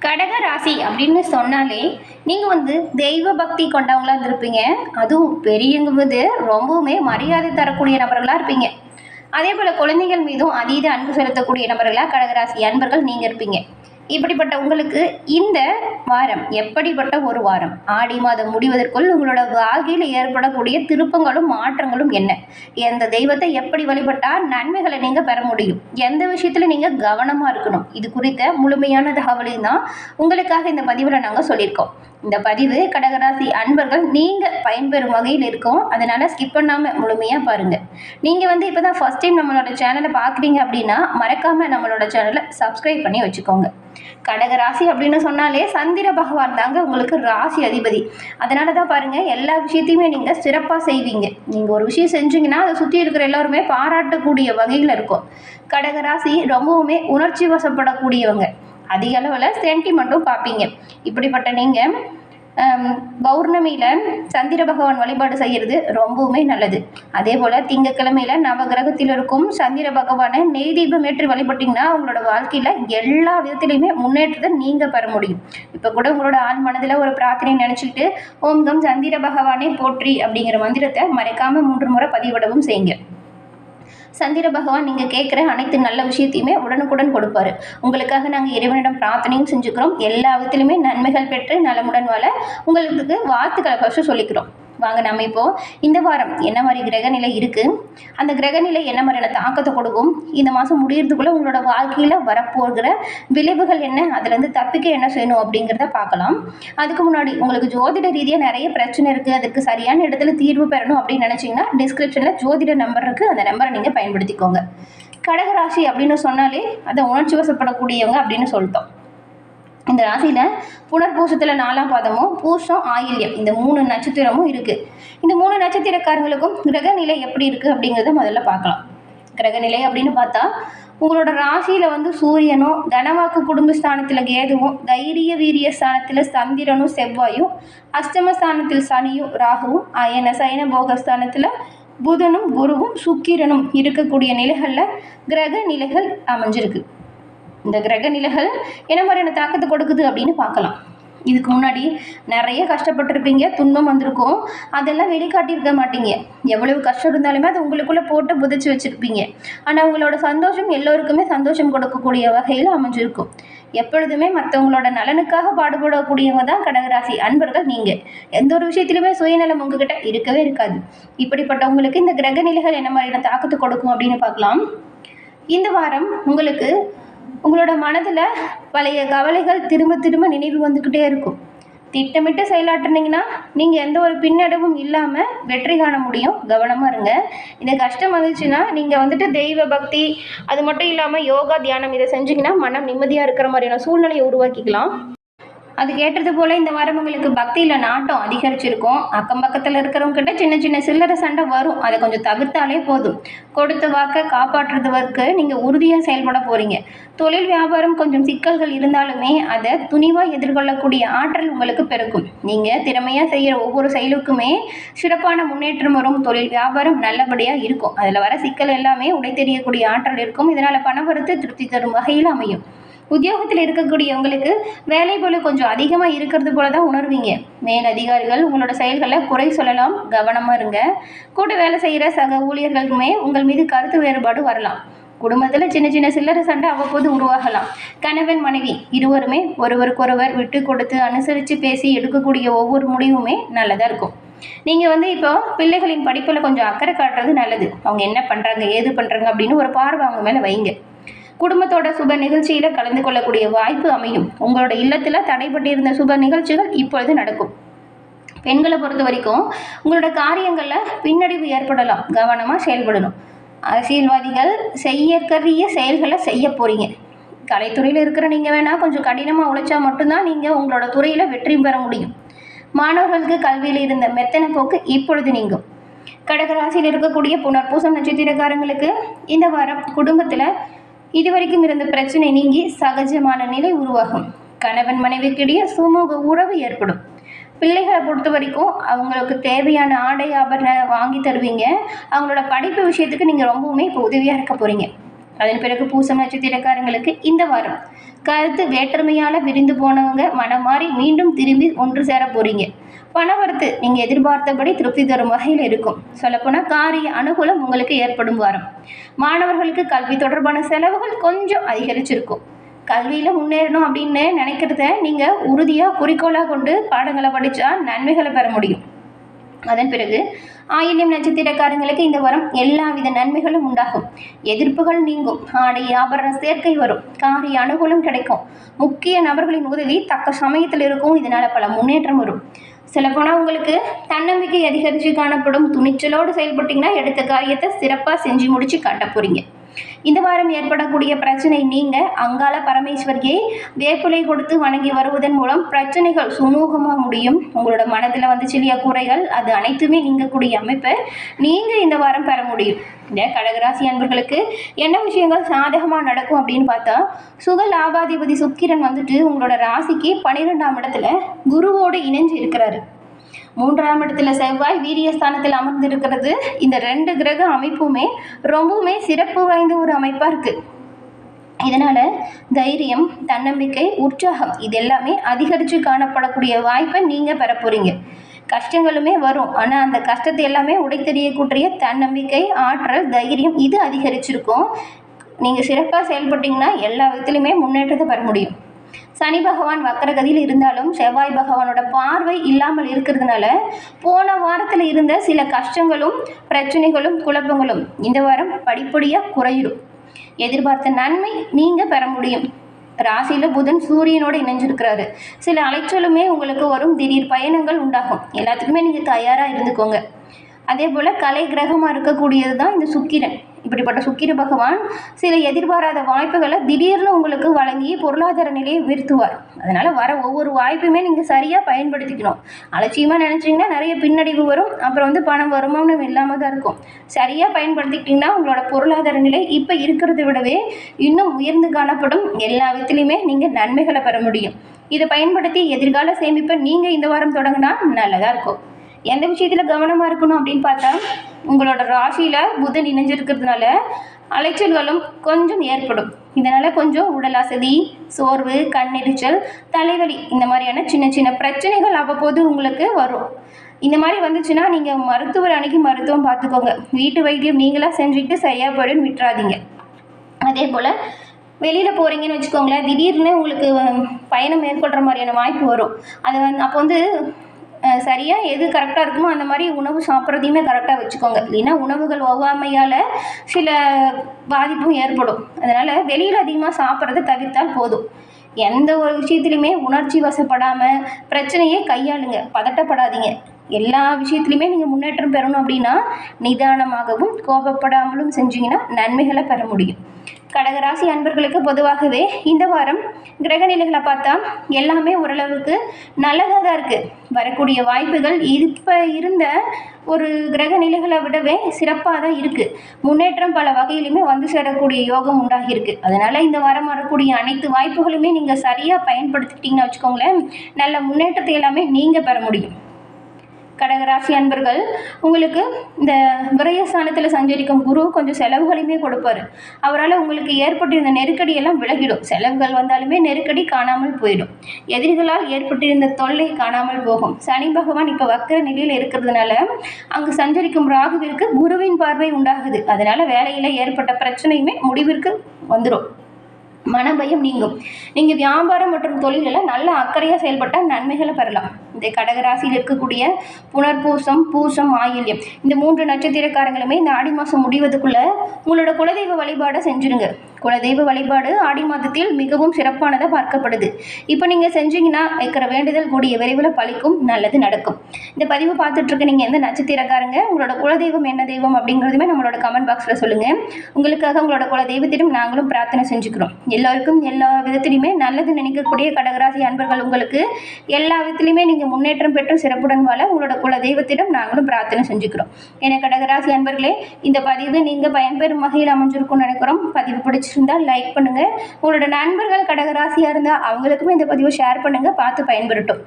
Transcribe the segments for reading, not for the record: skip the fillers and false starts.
கடக ராசி அப்படின்னு சொன்னாலே நீங்கள் தெய்வ பக்தி கொண்டவங்களா இருந்திருப்பீங்க. அதுவும் பெரியவங்க ரொம்பவுமே மரியாதை தரக்கூடிய நபர்களாக இருப்பீங்க. அதே போல் குழந்தைகள் மீதும் அதீத அன்பு செலுத்தக்கூடிய நபர்களாக கடகராசி அன்பர்கள் நீங்கள் இருப்பீங்க. இப்படிப்பட்ட உங்களுக்கு இந்த வாரம் எப்படிப்பட்ட ஒரு வாரம்? ஆடி மாதம் முடிவதற்குள் உங்களோட வாழ்க்கையில் ஏற்படக்கூடிய திருப்பங்களும் மாற்றங்களும் என்ன? எந்த தெய்வத்தை எப்படி வழிபட்டால் நன்மைகளை நீங்கள் பெற முடியும்? எந்த விஷயத்தில் நீங்கள் கவனமாக இருக்கணும்? இது குறித்த முழுமையான தகவலையும் தான் உங்களுக்காக இந்த பதிவில் நாங்கள் சொல்லியிருக்கோம். இந்த பதிவு கடகராசி அன்பர்கள் நீங்கள் பயன்பெறும் வகையில் இருக்கும். அதனால் ஸ்கிப் பண்ணாமல் முழுமையாக பாருங்கள். நீங்கள் இப்போ தான் ஃபஸ்ட் டைம் நம்மளோட சேனலை பார்க்குறீங்க அப்படின்னா மறக்காமல் நம்மளோட சேனலை சப்ஸ்கிரைப் பண்ணி வச்சுக்கோங்க. கடகராசி அப்படின்னு சொன்னாலே சந்திர பகவான் தாங்க உங்களுக்கு ராசி அதிபதி. அதனால தான் பாருங்கள், எல்லா விஷயத்தையுமே நீங்கள் சிறப்பாக செய்வீங்க. நீங்கள் ஒரு விஷயம் செஞ்சீங்கன்னா அதை சுற்றி இருக்கிற எல்லோருமே பாராட்டக்கூடிய வகையில் இருக்கும். கடகராசி ரொம்பவுமே உணர்ச்சி வசப்படக்கூடியவங்க. அதிக அளவில் சென்டிமெண்ட்டும் பார்ப்பீங்க. இப்படிப்பட்ட நீங்கள் பௌர்ணமியில் சந்திர பகவான் வழிபாடு செய்கிறது ரொம்பவுமே நல்லது. அதே போல் திங்கக்கிழமையில் நவகிரகத்தில் இருக்கும் சந்திர பகவானை நெய் தீபம் ஏற்றி வழிபட்டிங்கன்னா உங்களோட வாழ்க்கையில் எல்லா விதத்துலையுமே முன்னேற்றத்தை நீங்கள் பெற முடியும். இப்போ கூட உங்களோட ஆள் மனதில் ஒரு பிரார்த்தனை நினச்சிக்கிட்டு ஓம் கம் சந்திர பகவானே போற்றி அப்படிங்கிற மந்திரத்தை மறைக்காமல் 3 முறை பதிவிடவும் செய்யுங்க. சந்திர பகவான் நீங்கள் கேட்குற அனைத்து நல்ல விஷயத்தையுமே உடனுக்குடன் கொடுப்பாரு. உங்களுக்காக நாங்கள் இறைவனிடம் பிரார்த்தனையும் செஞ்சுக்கிறோம். எல்லா விதத்திலுமே நன்மைகள் பெற்று நலமுடன் வாழ உங்களுக்கு வாழ்த்துக்களை ஃபஸ்ட்டு சொல்லிக்கிறோம். வாங்க நம்ம இப்போது இந்த வாரம் என்ன மாதிரி கிரகநிலை இருக்குது, அந்த கிரகநிலை என்ன மாதிரியான தாக்கத்தை கொடுக்கும், இந்த மாதம் முடியறதுக்குள்ளே உங்களோட வாழ்க்கையில் வரப்போகிற விளைவுகள் என்ன, அதுலேருந்து தப்பிக்க என்ன செய்யணும் அப்படிங்கிறத பார்க்கலாம். அதுக்கு முன்னாடி உங்களுக்கு ஜோதிட ரீதியாக நிறைய பிரச்சனை இருக்குது, அதுக்கு சரியான இடத்துல தீர்வு பெறணும் அப்படின்னு நினச்சிங்கன்னா டிஸ்கிரிப்ஷனில் ஜோதிட நம்பர் இருக்குது. அந்த நம்பரை நீங்கள் பயன்படுத்திக்கோங்க. கடகராசி அப்படின்னு சொன்னாலே அதை உணர்ச்சி வசப்படக்கூடியவங்க அப்படின்னு சொல்லிட்டோம். இந்த ராசியில் புனர்பூசத்தில் 4ஆம் பாதமும் பூசம் ஆயில்யம் இந்த 3 நட்சத்திரமும் இருக்குது. இந்த 3 நட்சத்திரக்காரங்களுக்கும் கிரகநிலை எப்படி இருக்குது அப்படிங்கிறத முதல்ல பார்க்கலாம். கிரகநிலை அப்படின்னு பார்த்தா உங்களோட ராசியில் சூரியனும், தனவாக்கு குடும்பஸ்தானத்தில் கேதுவும், தைரிய வீரிய ஸ்தானத்தில் சந்திரனும் செவ்வாயும், அஷ்டமஸ்தானத்தில் சனியும் ராகுவும், அயன சயன போகஸ்தானத்தில் புதனும் குருவும் சுக்கிரனும் இருக்கக்கூடிய நிலைகளில் கிரக நிலைகள் அமைஞ்சிருக்கு. இந்த கிரக நிலைகள் என்ன மாதிரியான தாக்கத்தை கொடுக்குது அப்படின்னு பார்க்கலாம். இதுக்கு முன்னாடி நிறைய கஷ்டப்பட்டிருப்பீங்க, துன்பம் வந்திருக்கும், அதெல்லாம் வெளிக்காட்டியிருக்க மாட்டீங்க. எவ்வளவு கஷ்டம் இருந்தாலுமே அதை உங்களுக்குள்ளே போட்டு புதைச்சி வச்சுருப்பீங்க. ஆனால் உங்களோட சந்தோஷம் எல்லோருக்குமே சந்தோஷம் கொடுக்கக்கூடிய வகையில் அமைஞ்சிருக்கும். எப்பொழுதுமே மற்றவங்களோட நலனுக்காக பாடுபடக்கூடியவங்க தான் கடகராசி அன்பர்கள். நீங்கள் எந்த ஒரு விஷயத்திலுமே சுயநலம் உங்ககிட்ட இருக்கவே இருக்காது. இப்படிப்பட்டவங்களுக்கு இந்த கிரக நிலைகள் என்ன மாதிரியான தாக்கத்தை கொடுக்கும் அப்படின்னு பார்க்கலாம். இந்த வாரம் உங்களுக்கு உங்களோட மனதில் பழைய கவலைகள் திரும்ப திரும்ப நினைவு வந்துக்கிட்டே இருக்கும். திட்டமிட்டு செயலாற்றுனீங்கன்னா நீங்கள் எந்த ஒரு பின்னடைவும் இல்லாமல் வெற்றி காண முடியும். கவனமாக இருங்க. இந்த கஷ்டம் வந்துச்சுன்னா நீங்கள் தெய்வ பக்தி அது மட்டும் இல்லாமல் யோகா தியானம் இதை செஞ்சிங்கன்னா மனம் நிம்மதியாக இருக்கிற மாதிரியான சூழ்நிலையை உருவாக்கிக்கலாம். அது கேட்டது போல் இந்த வாரம் உங்களுக்கு பக்தியில் நாட்டம் அதிகரிச்சிருக்கும். அக்கம் பக்கத்தில் இருக்கிறவங்ககிட்ட சின்ன சின்ன சில்லறை சண்டை வரும். அதை கொஞ்சம் தவிர்த்தாலே போதும். கொடுத்த வாக்கை காப்பாற்றுறதுக்கு நீங்கள் உறுதியாக செயல்பட போகிறீங்க. தொழில் வியாபாரம் கொஞ்சம் சிக்கல்கள் இருந்தாலுமே அதை துணிவாக எதிர்கொள்ளக்கூடிய ஆற்றல் உங்களுக்கு பெருக்கும். நீங்கள் திறமையாக செய்கிற ஒவ்வொரு செயலுக்குமே சிறப்பான முன்னேற்றம் வரும். தொழில் வியாபாரம் நல்லபடியாக இருக்கும். அதில் வர சிக்கல் எல்லாமே உடை தெரியக்கூடிய ஆற்றல் இருக்கும். இதனால் பணவரத்து திருப்தி தரும் வகையில் அமையும். உத்தியோகத்தில் இருக்கக்கூடியவங்களுக்கு வேலை போல கொஞ்சம் அதிகமாக இருக்கிறது போல தான் உணர்வீங்க. மேல் அதிகாரிகள் உங்களோட செயல்களை குறை சொல்லலாம். கவனமாக இருங்க. கூட வேலை செய்கிற சக ஊழியர்களுக்குமே உங்கள் மீது கருத்து வேறுபாடு வரலாம். குடும்பத்தில் சின்ன சின்ன சில்லறை சண்டை அவ்வப்போது உருவாகலாம். கணவன் மனைவி இருவருமே ஒருவருக்கொருவர் விட்டு கொடுத்து அனுசரித்து பேசி எடுக்கக்கூடிய ஒவ்வொரு முடிவுமே நல்லதாக இருக்கும். நீங்கள் இப்போ பிள்ளைகளின் படிப்பில் கொஞ்சம் அக்கறை காட்டுறது நல்லது. அவங்க என்ன பண்ணுறாங்க ஏது பண்ணுறாங்க அப்படின்னு ஒரு பார்வை அவங்க மேலே வைங்க. குடும்பத்தோட சுப நிகழ்ச்சியில் கலந்து கொள்ளக்கூடிய வாய்ப்பு அமையும். உங்களோட இல்லத்தில் தடைப்பட்டிருந்த சுப நிகழ்ச்சிகள் இப்பொழுது நடக்கும். பெண்களை பொறுத்த வரைக்கும் உங்களோட காரியங்களில் பின்னடைவு ஏற்படலாம். கவனமாக செயல்படணும். அரசியல்வாதிகள் செய்யக்கூடிய செயல்களை செய்ய போகிறீங்க. கலைத்துறையில் இருக்கிற நீங்கள் வேணால் கொஞ்சம் கடினமாக உழைச்சா மட்டும்தான் நீங்கள் உங்களோட துறையில் வெற்றி பெற முடியும். மாணவர்களுக்கு கல்வியில் இருந்த மெத்தன போக்கு இப்பொழுது நீங்கும். கடகராசியில் இருக்கக்கூடிய புனர்பூசம் நட்சத்திரக்காரங்களுக்கு இந்த வாரம் குடும்பத்தில் இதுவரைக்கும் இருந்த பிரச்சனை நீங்கி சகஜமான நிலை உருவாகும். கணவன் மனைவிக்கிடையே சுமூக உறவு ஏற்படும். பிள்ளைகளை பொறுத்த வரைக்கும் அவங்களுக்கு தேவையான ஆடை ஆபரணம் வாங்கி தருவீங்க. அவங்களோட படிப்பு விஷயத்துக்கு நீங்கள் ரொம்பவுமே இப்போ உதவியாக இருக்க போகிறீங்க. அதன் பிறகு பூசம் நட்சத்திரக்காரங்களுக்கு இந்த வாரம் கருத்து வேற்றுமையால் விரிந்து போனவங்க மனம் மாறி மீண்டும் திரும்பி ஒன்று சேர போறீங்க. பணவரத்து நீங்கள் எதிர்பார்த்தபடி திருப்தி தரும் வகையில் இருக்கும். சொல்லப்போனால் காரிய அனுகூலம் உங்களுக்கு ஏற்படும் வாரம். மாணவர்களுக்கு கல்வி தொடர்பான செலவுகள் கொஞ்சம் அதிகரிச்சிருக்கும். கல்வியில் முன்னேறணும் அப்படின்னு நினைக்கிறத நீங்கள் உறுதியாக குறிக்கோளாக கொண்டு பாடங்களை படித்தா நன்மைகளை பெற முடியும். அதன் பிறகு ஆயில்யம் நட்சத்திரக்காரங்களுக்கு இந்த வாரம் எல்லா வித நன்மைகளும் உண்டாகும். எதிர்ப்புகள் நீங்கும். ஆடை ஆபரண சேர்க்கை வரும். காரிய அனுகூலம் கிடைக்கும். முக்கிய நபர்களின் உதவி தக்க சமயத்தில் இருக்கும். இதனால் பல முன்னேற்றம் வரும். சொல்லப்போனால் உங்களுக்கு தன்னம்பிக்கை அதிகரித்து காணப்படும். துணிச்சலோடு செயல்பட்டீங்கன்னா எடுத்த காரியத்தை சிறப்பாக செஞ்சு முடிச்சு காட்ட போறீங்க. இந்த வாரம் ஏற்படக்கூடிய பிரச்சனை நீங்க அங்காள பரமேஸ்வரியை வேப்பிலை கொடுத்து வணங்கி வருவதன் மூலம் பிரச்சனைகள் சுமூகமாக முடியும். உங்களோட மனதில் வந்துச்சு இல்லையா குறைகள், அது அனைத்துமே நீங்கக்கூடிய அமைப்பை நீங்கள் இந்த வாரம் பெற முடியும். இந்த கடகராசி அன்பர்களுக்கு என்ன விஷயங்கள் சாதகமாக நடக்கும் அப்படின்னு பார்த்தா, சுக லாபாதிபதி சுக்கிரன் வந்துட்டு உங்களோட ராசிக்கு 12ஆம் இடத்துல குருவோடு இணைஞ்சு இருக்கிறாரு. 3ஆம் இடத்துல செவ்வாய் வீரியஸ்தானத்தில் அமர்ந்திருக்கிறது. இந்த 2 கிரக அமைப்புமே ரொம்பவுமே சிறப்பு வாய்ந்த ஒரு அமைப்பாக இருக்குது. இதனால் தைரியம், தன்னம்பிக்கை, உற்சாகம் இது எல்லாமே அதிகரித்து காணப்படக்கூடிய வாய்ப்பை நீங்கள் பெற போகிறீங்க. கஷ்டங்களுமே வரும். ஆனால் அந்த கஷ்டத்தை எல்லாமே உடைத்தெறியக்கூடிய தன்னம்பிக்கை, ஆற்றல், தைரியம் இது அதிகரிச்சிருக்கும். நீங்கள் சிறப்பாக செயல்பட்டீங்கன்னா எல்லா விதத்துலையுமே முன்னேற்றத்தை பெற முடியும். சனி பகவான் வக்கரகதியில் இருந்தாலும் செவ்வாய் பகவானோட பார்வை இல்லாமல் இருக்கிறதுனால போன வாரத்தில் இருந்த சில கஷ்டங்களும் பிரச்சனைகளும் குழப்பங்களும் இந்த வாரம் படிப்படியாக குறையிடும். எதிர்பார்த்த நன்மை நீங்கள் பெற முடியும். ராசியில் புதன் சூரியனோடு இணைஞ்சிருக்கிறாரு. சில அலைச்சலுமே உங்களுக்கு வரும். திடீர் பயணங்கள் உண்டாகும். எல்லாத்துக்குமே நீங்கள் தயாராக இருந்துக்கோங்க. அதே போல் கலை கிரகமாக இருக்கக்கூடியது தான் இந்த சுக்கிரன். இப்படிப்பட்ட சுக்கிர பகவான் சில எதிர்பாராத வாய்ப்புகளை திடீர்னு உங்களுக்கு வழங்கி பொருளாதார நிலையை உயர்த்துவார். அதனால் வர ஒவ்வொரு வாய்ப்புமே நீங்கள் சரியாக பயன்படுத்திக்கணும். அலட்சியமாக நினச்சிங்கன்னா நிறைய பின்னடைவு வரும். அப்புறம் பணம் வருமானம் இல்லாமல் தான் இருக்கும். சரியாக பயன்படுத்திக்கிட்டிங்கன்னா உங்களோட பொருளாதார நிலை இப்போ இருக்கிறத விடவே இன்னும் உயர்ந்து காணப்படும். எல்லா விதத்துலையுமே நீங்கள் நன்மைகளை பெற முடியும். இதை பயன்படுத்தி எதிர்கால சேமிப்பை நீங்கள் இந்த வாரம் தொடங்கினா நல்லதாக இருக்கும். எந்த விஷயத்தில் கவனமாக இருக்கணும் அப்படின்னு பார்த்தா, உங்களோட ராசியில் புதன் இணைஞ்சிருக்கிறதுனால அலைச்சல்களும் கொஞ்சம் ஏற்படும். இதனால் கொஞ்சம் உடல் அசதி, சோர்வு, கண்ணெரிச்சல், தலைவலி இந்த மாதிரியான சின்ன சின்ன பிரச்சனைகள் அவ்வப்போது உங்களுக்கு வரும். இந்த மாதிரி வந்துச்சுன்னா நீங்கள் மருத்துவர் அணுகி மருத்துவம் பார்த்துக்கோங்க. வீட்டு வைத்தியம் நீங்களாக செஞ்சுக்கிட்டு சரியாக போய்டுன்னு விட்டுறாதீங்க. அதே போல் வெளியில் போகிறீங்கன்னு வச்சுக்கோங்களேன், திடீர்னு உங்களுக்கு பயணம் மேற்கொள்கிற மாதிரியான வாய்ப்பு வரும். அதை அப்போ சரியாக எது கரெக்டாக இருக்குமோ அந்த மாதிரி உணவு சாப்பிட்றதையுமே கரெக்டாக வச்சுக்கோங்க. இல்லைன்னா உணவுகள் ஒவ்வாமையால் சில பாதிப்பும் ஏற்படும். அதனால் வெளியில் அதிகமாக சாப்பிட்றத தவிர்த்தால் போதும். எந்த ஒரு விஷயத்துலையுமே உணர்ச்சி வசப்படாமல் பிரச்சனையே கையாளுங்க. பதட்டப்படாதீங்க. எல்லா விஷயத்துலையுமே நீங்கள் முன்னேற்றம் பெறணும் அப்படின்னா நிதானமாகவும் கோபப்படாமலும் செஞ்சீங்கன்னா நன்மைகளை பெற முடியும். கடகராசி அன்பர்களுக்கு பொதுவாகவே இந்த வாரம் கிரகநிலைகளை பார்த்தா எல்லாமே ஓரளவுக்கு நல்லதாக தான் இருக்குது. வரக்கூடிய வாய்ப்புகள் இப்போ இருந்த ஒரு கிரகநிலைகளை விடவே சிறப்பாக தான் இருக்குது. முன்னேற்றம் பல வகையிலுமே வந்து சேரக்கூடிய யோகம் உண்டாகியிருக்கு. அதனால் இந்த வாரம் வரக்கூடிய அனைத்து வாய்ப்புகளுமே நீங்கள் சரியாக பயன்படுத்திக்கிட்டீங்கன்னு வச்சுக்கோங்களேன், நல்ல முன்னேற்றத்தை எல்லாமே நீங்கள் பெற முடியும். கடகராசி அன்பர்கள், உங்களுக்கு இந்த விரயஸ்தானத்தில் சஞ்சரிக்கும் குரு கொஞ்சம் செலவுகளையுமே கொடுப்பார். அவரால் உங்களுக்கு ஏற்பட்டிருந்த நெருக்கடியெல்லாம் விலகிடும். செலவுகள் வந்தாலுமே நெருக்கடி காணாமல் போயிடும். எதிரிகளால் ஏற்பட்டிருந்த தொல்லை காணாமல் போகும். சனி பகவான் இப்போ வக்கர நிலையில் இருக்கிறதுனால அங்கு சஞ்சரிக்கும் ராகுவிற்கு குருவின் பார்வை உண்டாகுது. அதனால் வேலையில் ஏற்பட்ட பிரச்சனையுமே முடிவிற்கு வந்துடும். மனபயம் நீங்கும். நீங்கள் வியாபாரம் மற்றும் தொழிலில் நல்ல அக்கறையாக செயல்பட்டால் நன்மைகளை பெறலாம். இந்த கடகராசியில் இருக்கக்கூடிய புனர்பூசம், பூசம், ஆயில்யம் இந்த 3 நட்சத்திரக்காரங்களுமே இந்த ஆடி மாதம் முடிவதுக்குள்ளே உங்களோட குலதெய்வ வழிபாடை செஞ்சுருங்க. குலதெய்வ வழிபாடு ஆடி மாதத்தில் மிகவும் சிறப்பானதாக பார்க்கப்படுது. இப்போ நீங்கள் செஞ்சீங்கன்னா வைக்கிற வேண்டுதல் கூடிய விரைவில் பழிக்கும், நல்லது நடக்கும். இந்த பதிவு பார்த்துட்ருக்க நீங்கள் எந்த நட்சத்திரக்காரங்க, உங்களோட குலதெய்வம் என்ன தெய்வம் அப்படிங்கிறதுமே நம்மளோட கமெண்ட் பாக்ஸில் சொல்லுங்கள். உங்களுக்காக உங்களோட குலதெய்வத்திடம் நாங்களும் பிரார்த்தனை செஞ்சுக்கிறோம். எல்லோருக்கும் எல்லா விதத்திலையுமே நல்லது நினைக்கக்கூடிய கடகராசி அன்பர்கள், உங்களுக்கு எல்லா விதத்திலையுமே நீங்கள் முன்னேற்றம் பெற்று சிறப்புடன் வாழ உங்களோட குல தெய்வத்திடம் நாங்களும் பிரார்த்தனை செஞ்சுக்கிறோம். என கடகராசி அன்பர்களே, இந்த பதிவு நீங்கள் பயன்பெறும் வகையில் அமைஞ்சிருக்கும்னு நினைக்கிறோம். பதிவு பிடிச்சிருந்தால் லைக் பண்ணுங்கள். உங்களோட நண்பர்கள் கடகராசியாக இருந்தால் அவங்களுக்குமே இந்த பதிவை ஷேர் பண்ணுங்கள், பார்த்து பயன்பெறட்டும்.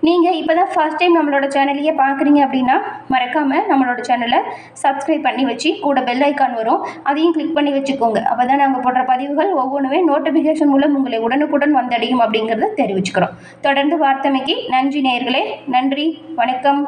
நீங்கள் இப்போ தான் ஃபர்ஸ்ட் டைம் நம்மளோட சேனலையே பார்க்குறீங்க அப்படின்னா மறக்காமல் நம்மளோட சேனலை சப்ஸ்கிரைப் பண்ணி வச்சு கூட பெல் ஐக்கான் வரும், அதையும் கிளிக் பண்ணி வச்சுக்கோங்க. அப்போ தான் நாங்கள் போடுற பதிவுகள் ஒவ்வொன்றுமே நோட்டிஃபிகேஷன் மூலம் உங்களை உடனுக்குடன் வந்தடையும் அப்படிங்கிறத தெரிவிச்சுக்கிறோம். தொடர்ந்து வார்த்தைமைக்கு நன்றி நேயர்களே. நன்றி, வணக்கம்.